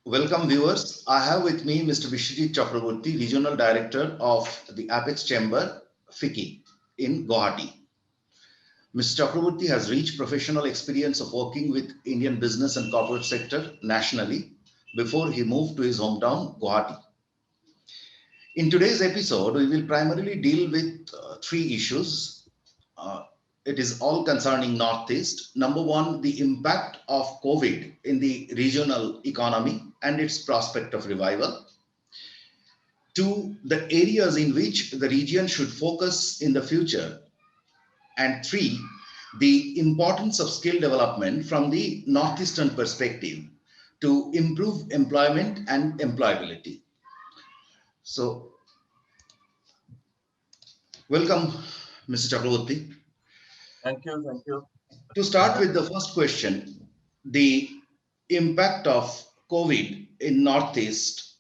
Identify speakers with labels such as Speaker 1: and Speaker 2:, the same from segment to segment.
Speaker 1: Welcome viewers. I have with me Mr. Biswajit Chakrabarty, Regional Director of the Apex Chamber, FICCI in Guwahati. Mr. Chakrabarty has rich professional experience of working with Indian business and corporate sector nationally before he moved to his hometown, Guwahati. In today's episode, we will primarily deal with three issues. Uh, it is all concerning Northeast. Number one, the impact of COVID in the regional economy and its prospect of revival. Two, the areas in which the region should focus in the future. And three, the importance of skill development from the Northeastern perspective to improve employment and employability. So, welcome, Mr. Chakrabarty.
Speaker 2: Thank you.
Speaker 1: To start with the first question, the impact of COVID in Northeast,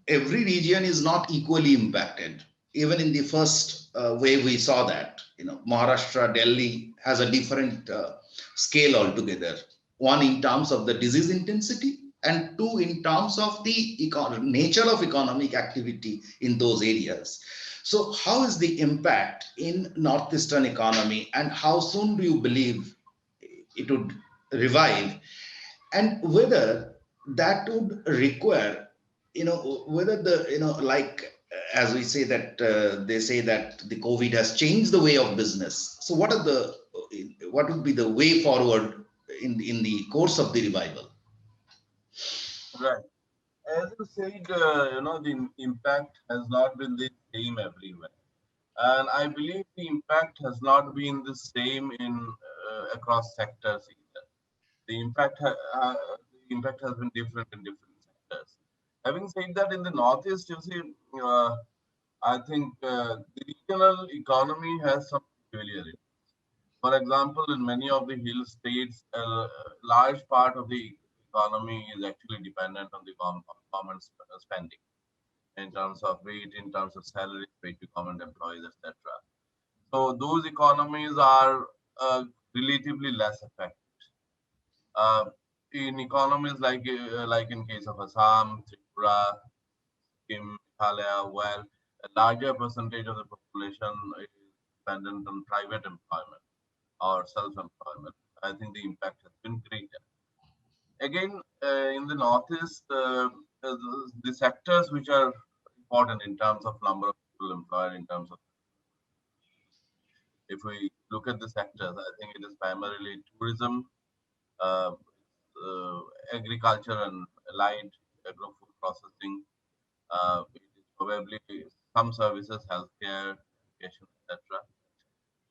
Speaker 1: every region is not equally impacted. Even in the first wave, we saw that, Maharashtra, Delhi has a different scale altogether. One in terms of the disease intensity, and two in terms of the nature of economic activity in those areas. So how is the impact in Northeastern economy, and how soon do you believe it would revive, and whether that would require, whether the, like as we say that they say that the COVID has changed the way of business. So what would be the way forward in the course of the revival?
Speaker 2: Right. As you said, the impact has not been the same everywhere, and I believe the impact has not been the same in across sectors either. The impact has been different in different sectors. Having said that, in the Northeast, you see, I think the regional economy has some peculiarities. For example, in many of the hill states, a large part of the economy is actually dependent on the government spending in terms of wage, in terms of salaries paid to government employees, etc. So those economies are relatively less affected. Uh, in economies like in case of Assam, Tripura, Sikkim, Meghalaya, where a larger percentage of the population is dependent on private employment or self-employment, I think the impact has been greater. Again, in the Northeast, the sectors which are important in terms of number of people employed, in terms of, if we look at the sectors, I think it is primarily tourism, uh, uh, agriculture and allied agro-food processing. It is probably some services, healthcare, education, etc.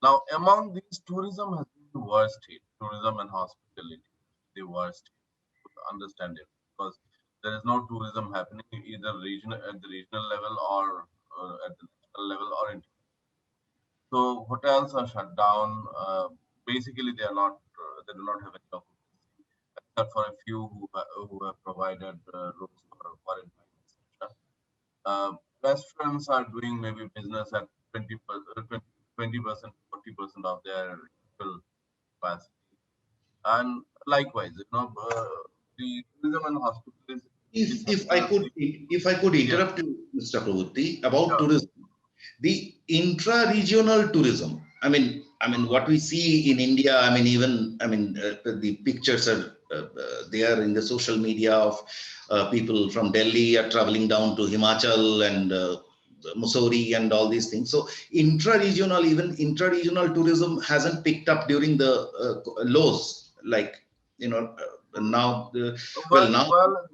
Speaker 2: Now, among these, tourism has been the worst hit. Tourism and hospitality, the worst hit. Understand it, because there is no tourism happening either regional at the regional level or at the national level or in. So hotels are shut down. Basically, they are not. They do not have any occupancy, except for a few who have provided rooms for quarantine, etc. Restaurants are doing maybe business at 20%, 40% of their usual capacity, and likewise, the tourism and hospitality sectors.
Speaker 1: If I could
Speaker 2: Yes,
Speaker 1: interrupt you, Mr. Chakrabarty, about
Speaker 2: sure.
Speaker 1: tourism, the intra-regional tourism. I mean, what we see in India. The pictures are there in the social media of people from Delhi are traveling down to Himachal and Mussoorie and all these things. So even intra-regional tourism hasn't picked up during the lows. Like, now, well,
Speaker 2: Well,
Speaker 1: now.
Speaker 2: well,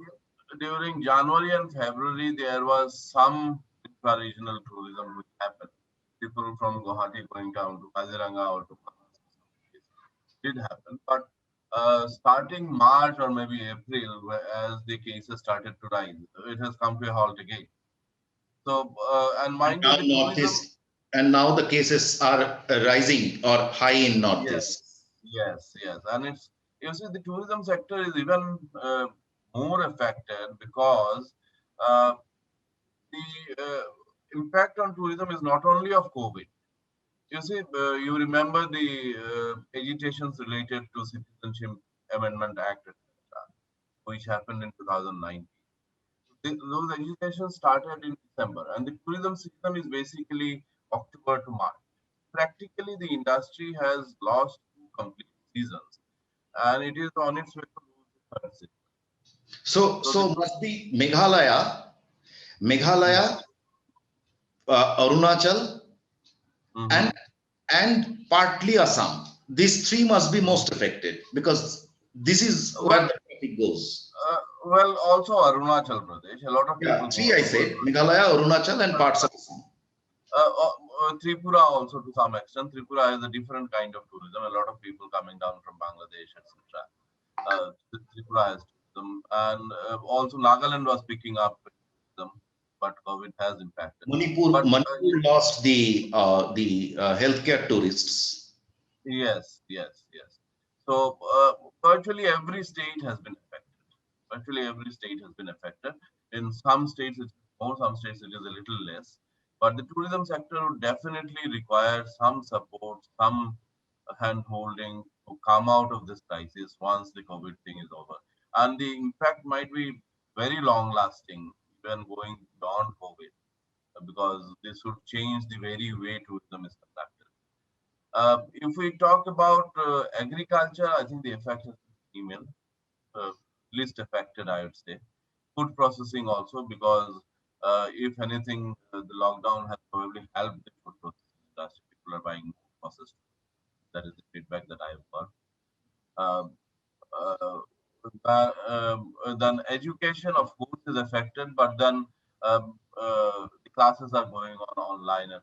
Speaker 2: during January and February, there was some intra-regional tourism which happened. People from Guwahati going down to Kaziranga or to Manas or some place did happen. But starting March or maybe April, as the cases started to rise, it has come to a halt again. So, and
Speaker 1: And
Speaker 2: mind you,
Speaker 1: now
Speaker 2: the tourism,
Speaker 1: Northeast, and now the cases are rising or high in Northeast.
Speaker 2: yes, and it's, you see, the tourism sector is even more affected because uh, the impact on tourism is not only of COVID. You see, you remember the agitations related to Citizenship Amendment Act, etc. which happened in 2019. Those legislation started in December, and the tourism season is basically October to March. Practically, the industry has lost two complete seasons, and it is on its way to lose the third season. So
Speaker 1: So must be Meghalaya, Arunachal,
Speaker 2: mhm.
Speaker 1: and partly Assam. These three must be most affected because this is where
Speaker 2: Well,
Speaker 1: the traffic goes.
Speaker 2: also Arunachal Pradesh. A lot of
Speaker 1: Yeah,
Speaker 2: people
Speaker 1: three
Speaker 2: go
Speaker 1: I
Speaker 2: to
Speaker 1: said, Meghalaya, Arunachal, and parts of Assam.
Speaker 2: Tripura also to some extent. Tripura has a different kind of tourism. A lot of people coming down from Bangladesh, etc. Tripura has tourism, and also Nagaland was picking up tourism, but COVID has impacted. But
Speaker 1: Manipur lost the healthcare tourists.
Speaker 2: yes. So virtually every state has been affected. Virtually every state has been affected. In some states it's more, some states it is a little less. But the tourism sector would definitely require some support, some hand holding to come out of this crisis once the COVID thing is over. And the impact might be very long lasting, even going beyond COVID, because this would change the very way tourism is conducted. If we talk about agriculture, I think the effect is minimal, uh, least affected, I would say. Food processing also, because if anything, the lockdown has probably helped the food processing industry. People are buying more processed food. That is the feedback that I have got. Um, uh, then education, of course, is affected, but then the classes are going on online, etc.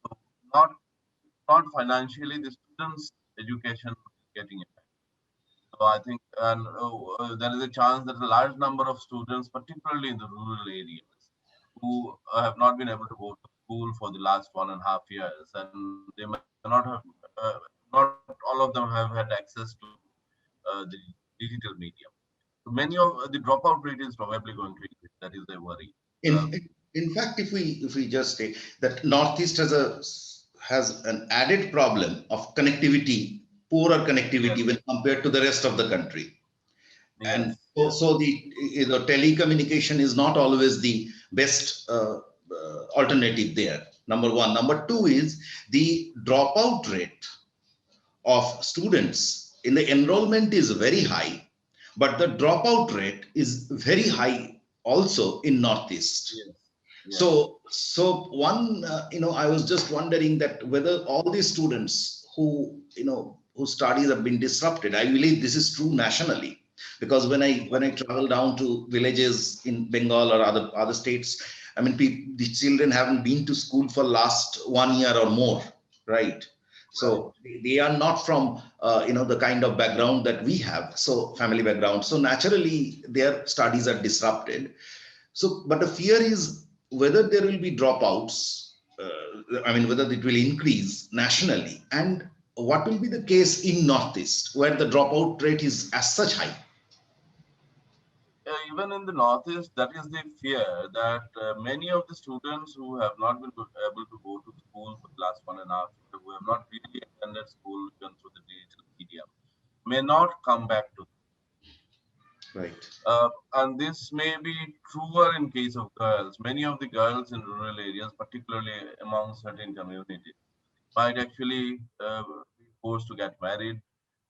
Speaker 2: So not financially, the students' education is getting affected. So I think, and there is a chance that a large number of students, particularly in the rural areas, who have not been able to go to school for the last 1.5 years, and they may not have, uh, not all of them have had access to the digital medium. So many of the dropout rate is probably going to increase. That is the worry. Uh,
Speaker 1: In in fact, if we just say that Northeast has an added problem of connectivity, poorer
Speaker 2: yes,
Speaker 1: connectivity when compared to the rest of the country. And
Speaker 2: yes.
Speaker 1: so the telecommunication is not always the best alternative there. Number one. Number two is the dropout rate of students in the enrollment is very high, but the dropout rate is very high also in Northeast.
Speaker 2: Yes, yes,
Speaker 1: So one, I was just wondering that whether all these students whose studies have been disrupted, I believe this is true nationally, because when I travel down to villages in Bengal or other states, I mean, the children haven't been to school for last 1 year or more, right?
Speaker 2: right.
Speaker 1: So they are not from the kind of background that we have, so family background. So naturally, their studies are disrupted. So, but the fear is whether there will be dropouts, I mean, whether it will increase nationally, and what will be the case in Northeast, where the dropout rate is as such high.
Speaker 2: Even in the Northeast, that is the fear that many of the students who have not been able to go to school for the last 1.5 years, who have not really attended school even through the digital medium, may not come back to.
Speaker 1: Right.
Speaker 2: And this may be truer in case of girls. Many of the girls in rural areas, particularly among certain communities, might actually be forced to get married,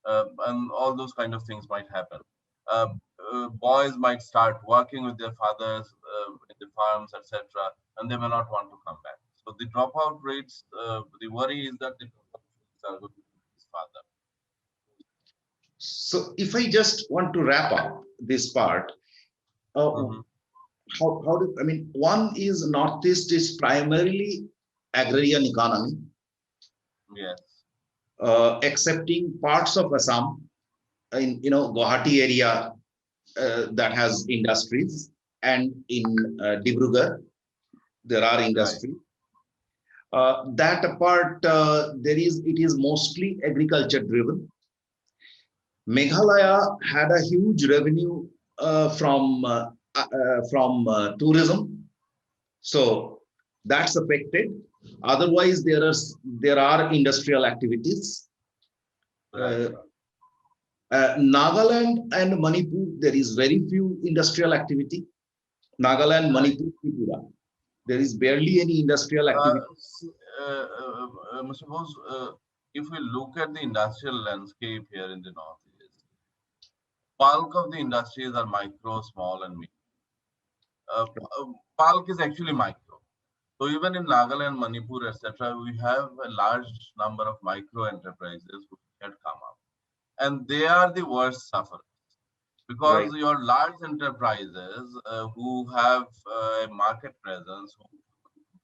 Speaker 2: and all those kind of things might happen. Uh, Boys might start working with their fathers in the farms, etc., and they may not want to come back. So the dropout rates, the worry is that the dropout rates are going to increase further.
Speaker 1: So if I just want to wrap up this part, uh,
Speaker 2: Hmm.
Speaker 1: how do I mean? One is Northeast is primarily agrarian economy,
Speaker 2: Yes,
Speaker 1: excepting parts of Assam in Guwahati area that has industries, and in Dibrugarh there are
Speaker 2: right,
Speaker 1: industries. That apart, it is mostly agriculture driven. Meghalaya had a huge revenue from tourism, so that's affected. Otherwise, there are industrial activities.
Speaker 2: right,
Speaker 1: Uh, Nagaland and Manipur, there is very few industrial activity. Nagaland,
Speaker 2: Right.
Speaker 1: Manipur, Tripura, there is barely any industrial activity.
Speaker 2: Mr. Bose, if we look at the industrial landscape here in the Northeast, bulk of the industries are micro, small, and medium. Uh, Bulk is actually micro. So even in Nagaland, Manipur, etc., we have a large number of micro enterprises which had come up, and they are the worst sufferers because
Speaker 1: Right.
Speaker 2: your large enterprises who have a market presence, who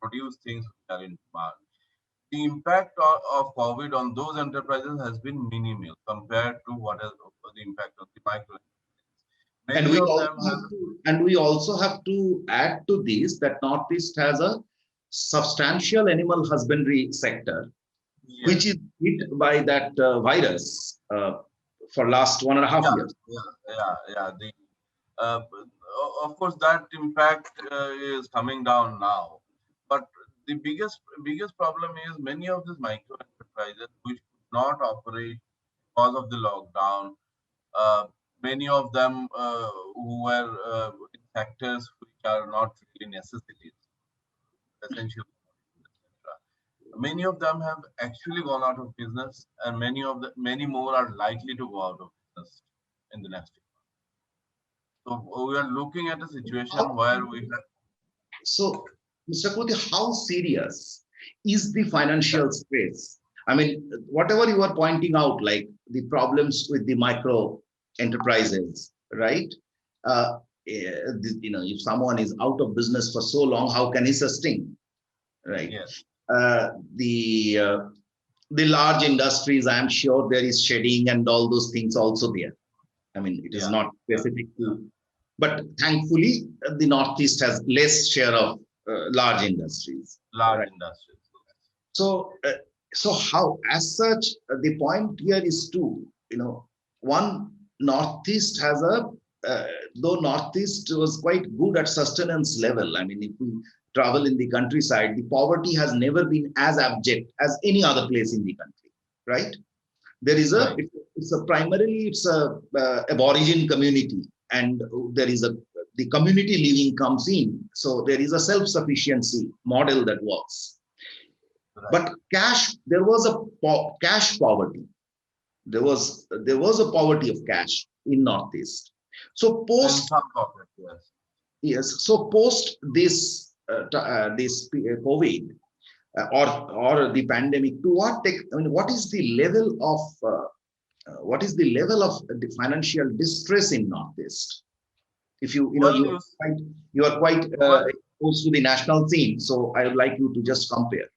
Speaker 2: produce things which are in demand, the impact of COVID on those enterprises has been minimal compared to what is the impact of the micro enterprises.
Speaker 1: And
Speaker 2: Many
Speaker 1: we
Speaker 2: of
Speaker 1: also
Speaker 2: them have,
Speaker 1: have to, and we also have to add to this that Northeast has a substantial animal husbandry sector, which
Speaker 2: yes,
Speaker 1: is hit by that virus for last 1.5 years.
Speaker 2: yeah. Uh, of course, that impact is coming down now, but the biggest problem is many of these micro enterprises which could not operate because of the lockdown. Uh, Many of them who were in sectors which are not really necessities, essential, etc. Many of them have actually gone out of business, and many more are likely to go out of business in the next year. So we are looking at a situation
Speaker 1: How,
Speaker 2: where we have,
Speaker 1: so, Mr. Koti, how serious is the
Speaker 2: yeah,
Speaker 1: financial stress? I mean, whatever you are pointing out, like the problems with the micro enterprises, right? If someone is out of business for so long, how can he sustain, right?
Speaker 2: yes,
Speaker 1: Uh, the uh, the large industries, I'm sure there is shedding and all those things also there. I mean, it is
Speaker 2: yeah,
Speaker 1: not
Speaker 2: yeah,
Speaker 1: specific to, but thankfully, the Northeast has less share of large industries,
Speaker 2: large
Speaker 1: right?
Speaker 2: industries.
Speaker 1: So, so how, as such, the point here is to, one, Northeast has though Northeast was quite good at sustenance level. I mean, if we travel in the countryside, the poverty has never been as abject as any other place in the country, right? There is
Speaker 2: Right.
Speaker 1: it's a primarily it's a aborigine community, and there is a the community living comes in, so there is a self-sufficiency model that works.
Speaker 2: Right.
Speaker 1: But cash, there was a cash poverty. There was a poverty of cash in Northeast. So
Speaker 2: In
Speaker 1: post,
Speaker 2: some pockets, yes.
Speaker 1: yes, so post this COVID, or the pandemic, to I mean, what is the level of the financial distress in Northeast? If
Speaker 2: Well, you s-
Speaker 1: you are quite
Speaker 2: well,
Speaker 1: exposed to the national scene, so I would like you to just compare.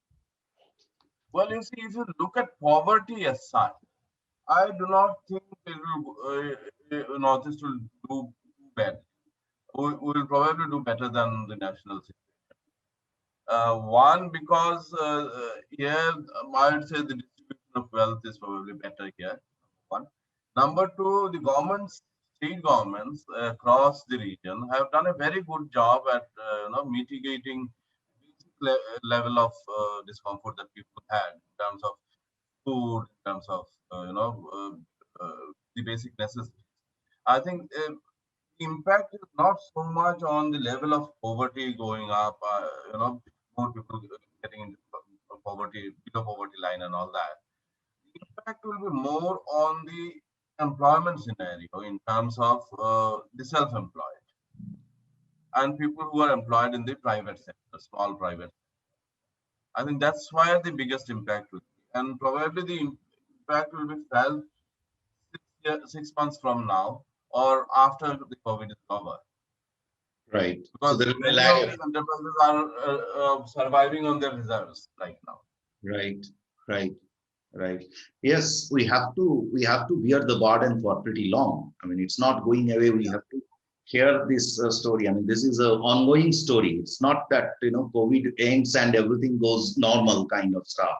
Speaker 2: you see, if you look at poverty as such, I do not think it will, Northeast will do bad. We will probably do better than the national situation. One, because here I would say the distribution of wealth is probably better here. One. Number two, the governments, state governments across the region have done a very good job at mitigating basic level of discomfort that people had in terms of food, in terms of the basic necessities. I think impact is not so much on the level of poverty going up, more people getting into poverty, below poverty line and all that. The impact will be more on the employment scenario in terms of the self-employed and people who are employed in the private sector, small private. I think that's where the biggest impact will be. And probably the impact will be felt 6 months from now or after the COVID is over.
Speaker 1: Right. So
Speaker 2: Because
Speaker 1: there is a
Speaker 2: many of
Speaker 1: lag.
Speaker 2: these enterprises are surviving on their reserves right now.
Speaker 1: Right. Right. Right. Yes, we have to bear the burden for pretty long. I mean, it's not going away. We have to hear this story. I mean, this is an ongoing story. It's not that COVID ends and everything goes normal kind of stuff.